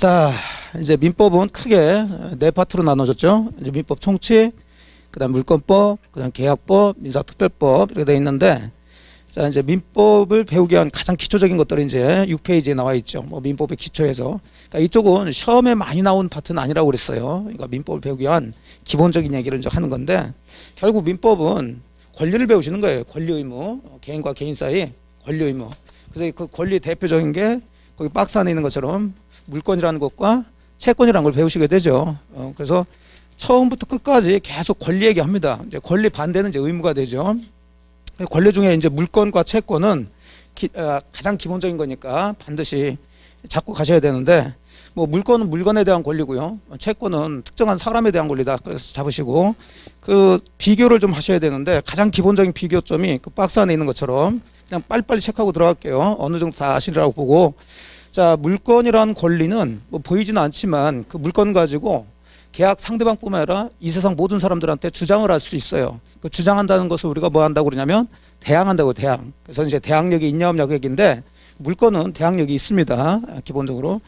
자, 이제 민법은 크게 네 파트로 나눠졌죠. 이제 민법 총칙, 그다음 물권법, 그다음 계약법, 민사특별법 이렇게 되어 있는데, 자 이제 민법을 배우기 위한 가장 기초적인 것들이 이제 6페이지에 나와 있죠. 뭐 민법의 기초에서. 그러니까 이쪽은 시험에 많이 나온 파트는 아니라고 그랬어요. 그러니까 민법을 배우기 위한 기본적인 얘기를 이제 하는 건데, 결국 민법은 권리를 배우시는 거예요. 권리 의무, 개인과 개인 사이 권리 의무. 그래서 그 권리 대표적인 게 거기 박스 안에 있는 것처럼 물권이라는 것과 채권이라는 걸 배우시게 되죠. 그래서 처음부터 끝까지 계속 권리 얘기합니다. 이제 권리 반대는 이제 의무가 되죠. 권리 중에 이제 물권과 채권은 가장 기본적인 거니까 반드시 잡고 가셔야 되는데, 뭐 물권은 물건에 대한 권리고요. 채권은 특정한 사람에 대한 권리다. 그래서 잡으시고 그 비교를 좀 하셔야 되는데, 가장 기본적인 비교점이 그 박스 안에 있는 것처럼 그냥 빨리빨리 체크하고 들어갈게요. 어느 정도 다 아시리라고 보고. 자, 물권이라는 권리는 뭐 보이지는 않지만 그 물건 가지고 계약 상대방뿐만 아니라 이 세상 모든 사람들한테 주장을 할 수 있어요. 그 주장한다는 것을 우리가 뭐 한다고 그러냐면 대항한다고, 대항. 그래서 이제 대항력이 있냐 없냐 그 얘기인데, 물권은 대항력이 있습니다. 기본적으로.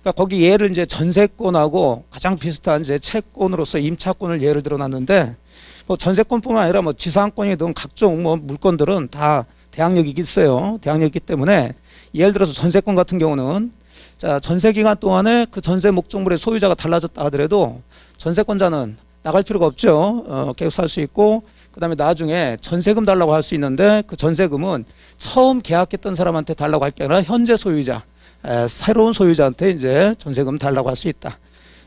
그러니까 거기 예를 이제 전세권하고 가장 비슷한 이제 채권으로서 임차권을 예를 들어놨는데, 뭐 전세권뿐만 아니라 뭐 지상권이든 각종 뭐 물건들은 다 대항력이 있어요. 대항력이 있기 때문에 예를 들어서 전세권 같은 경우는, 자 전세 기간 동안에 그 전세 목적물의 소유자가 달라졌다 하더라도 전세권자는 나갈 필요가 없죠. 계속 살 수 있고, 그 다음에 나중에 전세금 달라고 할 수 있는데, 그 전세금은 처음 계약했던 사람한테 달라고 할 게 아니라 현재 소유자, 새로운 소유자한테 이제 전세금 달라고 할 수 있다.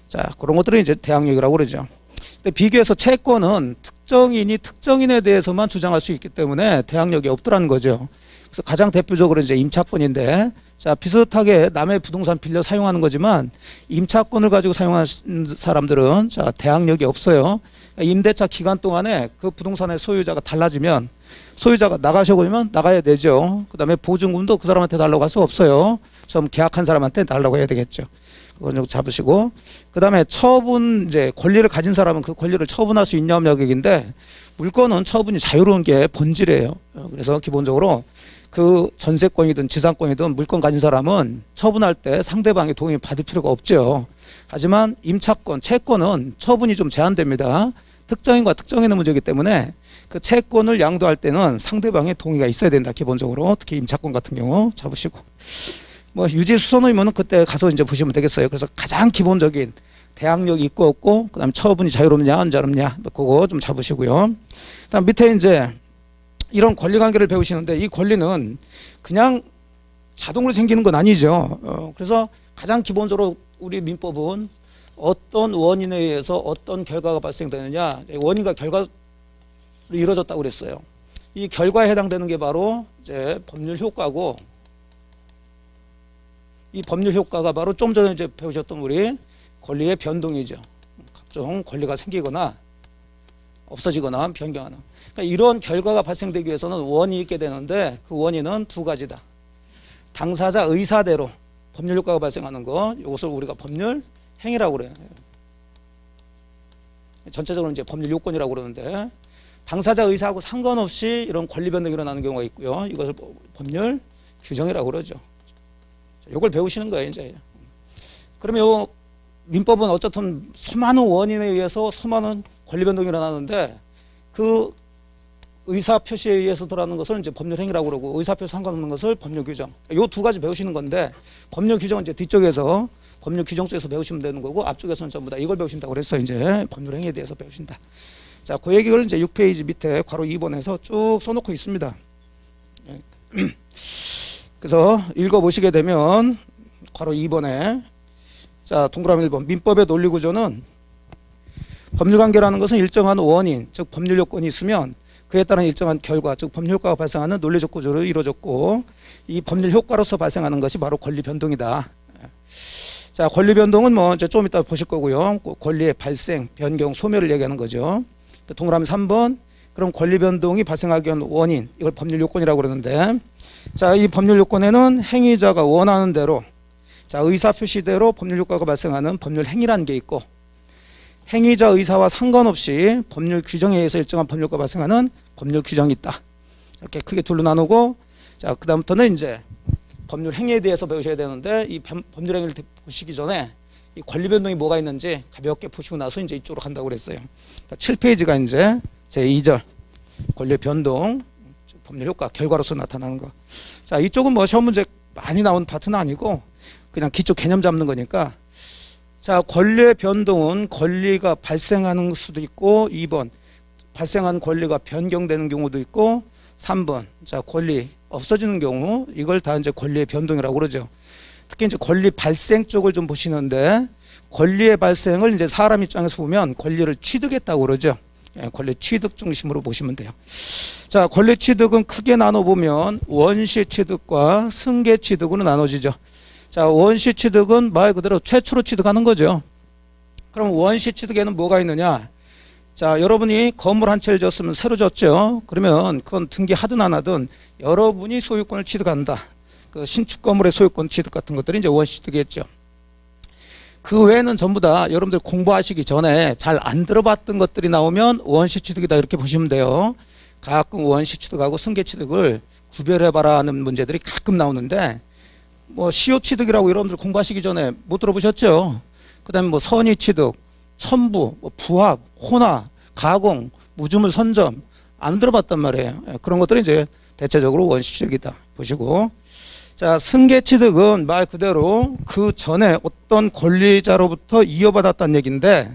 자, 그런 것들은 이제 대항력이라고 그러죠. 근데 비교해서 채권은 특정인이 특정인에 대해서만 주장할 수 있기 때문에 대항력이 없더라는 거죠. 그래서 가장 대표적으로 이제 임차권인데, 자 비슷하게 남의 부동산 빌려 사용하는 거지만 임차권을 가지고 사용하는 사람들은 자 대항력이 없어요. 그러니까 임대차 기간 동안에 그 부동산의 소유자가 달라지면 소유자가 나가셔버리면 나가야 되죠. 그 다음에 보증금도 그 사람한테 달라고 할 수 없어요. 처음 계약한 사람한테 달라고 해야 되겠죠. 그건 좀 잡으시고, 그 다음에 처분, 이제 권리를 가진 사람은 그 권리를 처분할 수 있냐 없냐 얘기인데, 물건은 처분이 자유로운 게 본질이에요. 그래서 기본적으로 그 전세권이든 지상권이든 물건 가진 사람은 처분할 때 상대방의 동의 받을 필요가 없죠. 하지만 임차권, 채권은 처분이 좀 제한됩니다. 특정인과 특정인의 문제이기 때문에 그 채권을 양도할 때는 상대방의 동의가 있어야 된다. 기본적으로 특히 임차권 같은 경우 잡으시고, 뭐 유지 수선 의무는 그때 가서 이제 보시면 되겠어요. 그래서 가장 기본적인 대항력이 있고 없고, 그다음 처분이 자유롭냐 안 자유롭냐 그거 좀 잡으시고요. 그다음 밑에 이제 이런 권리 관계를 배우시는데, 이 권리는 그냥 자동으로 생기는 건 아니죠. 그래서 가장 기본적으로 우리 민법은 어떤 원인에 의해서 어떤 결과가 발생되느냐, 원인과 결과로 이루어졌다고 그랬어요. 이 결과에 해당되는 게 바로 이제 법률 효과고, 이 법률 효과가 바로 좀 전에 이제 배우셨던 우리 권리의 변동이죠. 각종 권리가 생기거나 없어지거나 변경하는. 그러니까 이런 결과가 발생되기 위해서는 원인이 있게 되는데, 그 원인은 두 가지다. 당사자 의사대로 법률 효과가 발생하는 것, 이것을 우리가 법률 행위라고 그래요. 전체적으로 이제 법률 요건이라고 그러는데, 당사자 의사하고 상관없이 이런 권리 변동이 일어나는 경우가 있고요. 이것을 법률 규정이라고 그러죠. 이걸 배우시는 거예요, 이제. 그러면 요 민법은 어쨌든 수많은 원인에 의해서 수많은 권리 변동이 일어나는데, 그 의사 표시에 의해서 들어가는 것을 이제 법률 행위라고 그러고, 의사 표시 상관없는 것을 법률 규정. 요 두 가지 배우시는 건데, 법률 규정은 이제 뒤쪽에서 법률 규정 쪽에서 배우시면 되는 거고, 앞쪽에서는 전부 다 이걸 배우신다고 그래서 이제 법률 행위에 대해서 배우신다. 자, 그 얘기를 이제 6페이지 밑에 괄호 2번에서 쭉 써놓고 있습니다. 그래서 읽어보시게 되면 괄호 2번에, 자 동그라미 1번, 민법의 논리구조는 법률관계라는 것은 일정한 원인, 즉 법률 요건이 있으면 그에 따른 일정한 결과, 즉 법률 효과가 발생하는 논리적 구조로 이루어졌고, 이 법률 효과로서 발생하는 것이 바로 권리 변동이다. 자, 권리 변동은 뭐 이제 좀 이따 보실 거고요. 권리의 발생, 변경, 소멸을 얘기하는 거죠. 동그라미 3번, 그럼 권리 변동이 발생하기 위한 원인, 이걸 법률 요건이라고 그러는데, 자, 이 법률 요건에는 행위자가 원하는 대로, 자 의사 표시대로 법률 효과가 발생하는 법률 행위라는 게 있고, 행위자 의사와 상관없이 법률 규정에 의해서 일정한 법률 효과가 발생하는 법률 규정이 있다. 이렇게 크게 둘로 나누고, 자 그다음부터는 이제 법률 행위에 대해서 배우셔야 되는데 이 법률 행위를 보시기 전에 이 권리 변동이 뭐가 있는지 가볍게 보시고 나서 이제 이쪽으로 간다고 그랬어요. 7페이지가 이제 제 2절 권리 변동 법률 효과 결과로서 나타나는 거. 자, 이쪽은 뭐 시험 문제 많이 나온 파트는 아니고 그냥 기초 개념 잡는 거니까. 자, 권리의 변동은 권리가 발생하는 수도 있고 2번 발생한 권리가 변경되는 경우도 있고 3번 자, 권리 없어지는 경우 이걸 다 이제 권리의 변동이라고 그러죠. 특히 이제 권리 발생 쪽을 좀 보시는데 권리의 발생을 이제 사람 입장에서 보면 권리를 취득했다고 그러죠. 예, 권리 취득 중심으로 보시면 돼요. 자, 권리 취득은 크게 나눠보면 원시 취득과 승계 취득으로 나눠지죠. 자, 원시 취득은 말 그대로 최초로 취득하는 거죠. 그럼 원시 취득에는 뭐가 있느냐? 자, 여러분이 건물 한 채를 졌으면 새로 졌죠. 그러면 그건 등기하든 안 하든 여러분이 소유권을 취득한다. 그 신축 건물의 소유권 취득 같은 것들이 이제 원시 취득이겠죠. 그 외에는 전부 다 여러분들 공부하시기 전에 잘 안 들어봤던 것들이 나오면 원시 취득이다 이렇게 보시면 돼요. 가끔 원시 취득하고 승계 취득을 구별해봐라 하는 문제들이 가끔 나오는데 뭐 시효 취득이라고 여러분들 공부하시기 전에 못 들어보셨죠? 그 다음에 뭐 선의 취득, 첨부, 뭐 부합, 혼화, 가공, 무주물 선점 안 들어봤단 말이에요. 그런 것들이 이제 대체적으로 원시 취득이다 보시고. 자, 승계 취득은 말 그대로 그 전에 어떤 권리자로부터 이어받았다는 얘기인데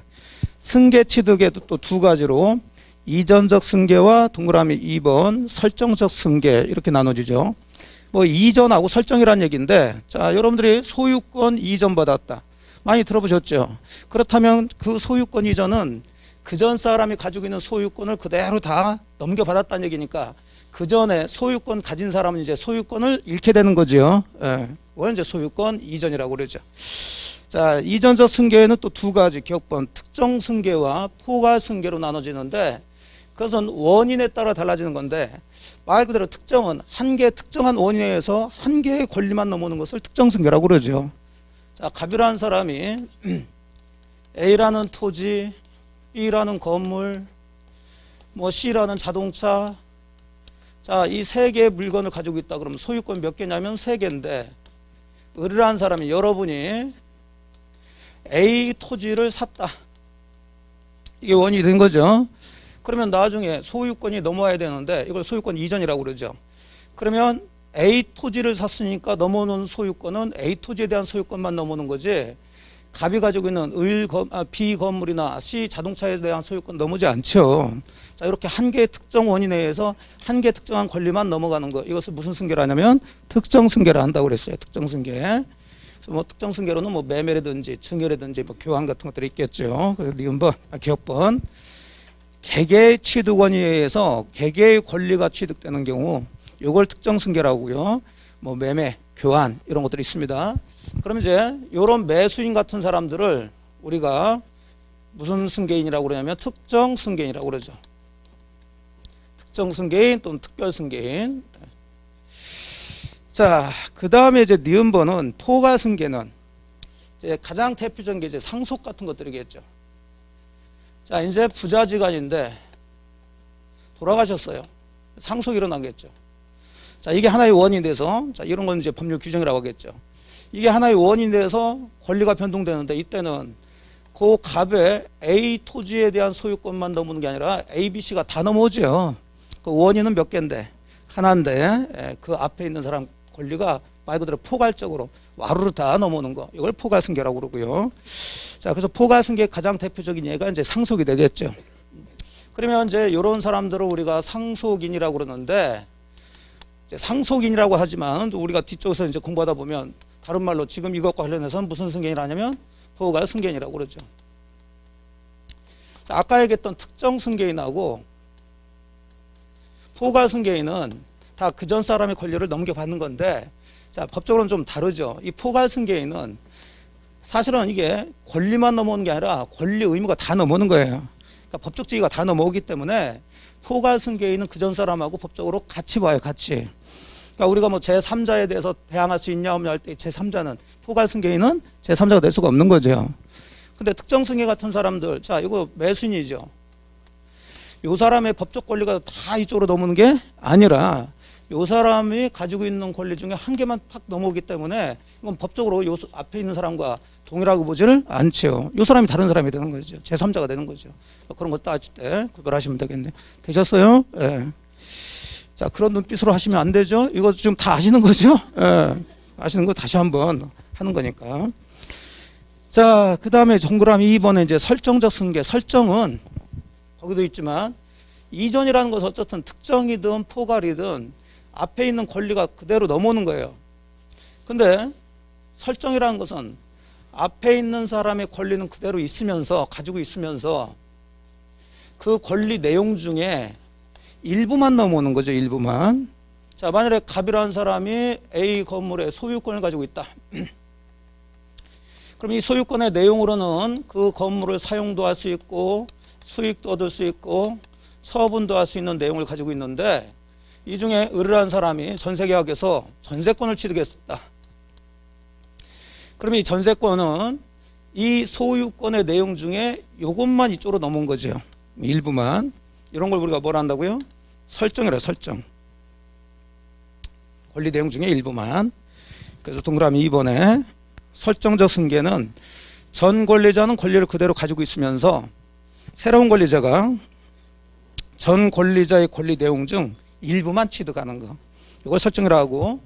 승계 취득에도 또 두 가지로 이전적 승계와 동그라미 2번 설정적 승계 이렇게 나눠지죠. 뭐 이전하고 설정이란 얘기인데 자, 여러분들이 소유권 이전 받았다. 많이 들어보셨죠? 그렇다면 그 소유권 이전은 그전 사람이 가지고 있는 소유권을 그대로 다 넘겨받았다는 얘기니까 그 전에 소유권 가진 사람은 이제 소유권을 잃게 되는 거죠. 예. 그걸 이제 소유권 이전이라고 그러죠. 자, 이전적 승계에는 또 두 가지 기억번 특정 승계와 포괄 승계로 나눠지는데 그것은 원인에 따라 달라지는 건데 말 그대로 특정은 한 개 특정한 원인에 의해서 한 개의 권리만 넘어오는 것을 특정 승계라고 그러죠. 자, 갑이라는 사람이 A라는 토지, B라는 건물, 뭐 C라는 자동차 자, 이 세 개의 물건을 가지고 있다 그러면 소유권 몇 개냐면 세 개인데 을이라는 사람이 여러분이 A 토지를 샀다. 이게 원인이 된 거죠. 그러면 나중에 소유권이 넘어와야 되는데 이걸 소유권 이전이라고 그러죠. 그러면 A 토지를 샀으니까 넘어오는 소유권은 A 토지에 대한 소유권만 넘어오는 거지 갑이 가지고 있는 B 건물이나 C 자동차에 대한 소유권 넘어오지 않죠. 자, 이렇게 한 개의 특정 원인에 의해서 한 개 특정한 권리만 넘어가는 거. 이것을 무슨 승계를 하냐면 특정 승계를 한다고 그랬어요. 특정 승계. 그래서 뭐 특정 승계로는 뭐 매매라든지 증여라든지 뭐 교환 같은 것들이 있겠죠. 그래서 니은번, 기억번. 개개의 취득 원인에 의해서 개개의 권리가 취득되는 경우 이걸 특정 승계라고요. 뭐 매매, 교환 이런 것들이 있습니다. 그럼 이제 이런 매수인 같은 사람들을 우리가 무슨 승계인이라고 그러냐면 특정 승계인이라고 그러죠. 특정 승계인 또는 특별 승계인. 자, 그 다음에 이제 니은번은 포괄 승계는 이제 가장 대표적인 게 이제 상속 같은 것들이겠죠. 자, 이제 부자지간인데 돌아가셨어요. 상속이 일어나겠죠. 자, 이게 하나의 원인이 돼서 자, 이런 건 이제 법률 규정이라고 하겠죠. 이게 하나의 원인이 돼서 권리가 변동되는데 이때는 그 갑의 A 토지에 대한 소유권만 넘는 게 아니라 A, B, C가 다 넘어오죠. 그 원인은 몇 개인데 하나인데 그 앞에 있는 사람 권리가 말 그대로 포괄적으로 와르르 다 넘어오는 거. 이걸 포괄승계라고 그러고요. 자, 그래서 포괄승계의 가장 대표적인 예가 이제 상속이 되겠죠. 그러면 이제 이런 사람들을 우리가 상속인이라고 그러는데 이제 상속인이라고 하지만 우리가 뒤쪽에서 이제 공부하다 보면 다른 말로 지금 이것과 관련해서는 무슨 승계인이라냐면 포괄승계인이라고 그러죠. 자, 아까 얘기했던 특정 승계인하고 포괄승계인은 다 그전 사람의 권리를 넘겨받는 건데 자, 법적으로는 좀 다르죠. 이 포괄승계인은 사실은 이게 권리만 넘어오는 게 아니라 권리 의무가 다 넘어오는 거예요. 그러니까 법적 지위가 다 넘어오기 때문에 포괄승계인은 그전 사람하고 법적으로 같이 봐요. 같이. 그러니까 우리가 뭐 제3자에 대해서 대항할 수 있냐 없냐 할 때 제3자는 포괄승계인은 제3자가 될 수가 없는 거죠. 근데 특정승계 같은 사람들 자, 이거 매수인이죠. 이 사람의 법적 권리가 다 이쪽으로 넘어오는 게 아니라 요 사람이 가지고 있는 권리 중에 한 개만 탁 넘어오기 때문에 이건 법적으로 요 앞에 있는 사람과 동일하고 보지를 않죠. 요 사람이 다른 사람이 되는 거죠. 제3자가 되는 거죠. 그런 거 따질 때 구별하시면 되겠네요. 되셨어요? 예. 자, 그런 눈빛으로 하시면 안 되죠. 이거 지금 다 아시는 거죠? 예. 아시는 거 다시 한번 하는 거니까. 자, 그 다음에 동그라미 2번에 이제 설정적 승계. 설정은 거기도 있지만 이전이라는 것은 어쨌든 특정이든 포괄이든 앞에 있는 권리가 그대로 넘어오는 거예요. 근데 설정이라는 것은 앞에 있는 사람의 권리는 그대로 있으면서 가지고 있으면서 그 권리 내용 중에 일부만 넘어오는 거죠. 일부만. 자, 만약에 갑이라는 사람이 A 건물의 소유권을 가지고 있다. 그럼 이 소유권의 내용으로는 그 건물을 사용도 할 수 있고 수익도 얻을 수 있고 처분도 할 수 있는 내용을 가지고 있는데 이 중에 을이라는 사람이 전세계약에서 전세권을 취득했다. 그럼 이 전세권은 이 소유권의 내용 중에 이것만 이쪽으로 넘어온 거죠. 일부만. 이런 걸 우리가 뭐라 한다고요? 설정이라 설정. 권리 내용 중에 일부만. 그래서 동그라미 2번에 설정적 승계는 전 권리자는 권리를 그대로 가지고 있으면서 새로운 권리자가 전 권리자의 권리 내용 중 일부만 취득하는 거. 이걸 설정이라고 하고,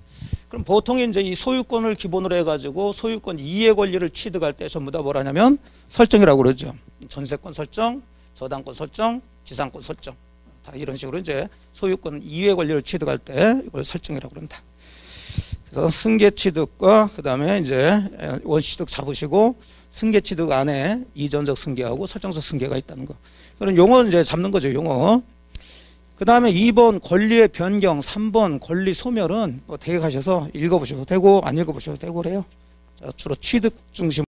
그럼 보통 이제 이 소유권을 기본으로 해가지고 소유권 이의 권리를 취득할 때 전부 다 뭐라냐면 설정이라고 그러죠. 전세권 설정, 저당권 설정, 지상권 설정. 다 이런 식으로 이제 소유권 이의 권리를 취득할 때 이걸 설정이라고 그런다. 그래서 승계 취득과 그 다음에 이제 원시 취득 잡으시고 승계 취득 안에 이전적 승계하고 설정적 승계가 있다는 거. 그런 용어는 이제 잡는 거죠. 용어. 그 다음에 2번 권리의 변경, 3번 권리 소멸은 뭐 대개 가셔서 읽어보셔도 되고 안 읽어보셔도 되고 그래요. 자, 주로 취득 중심.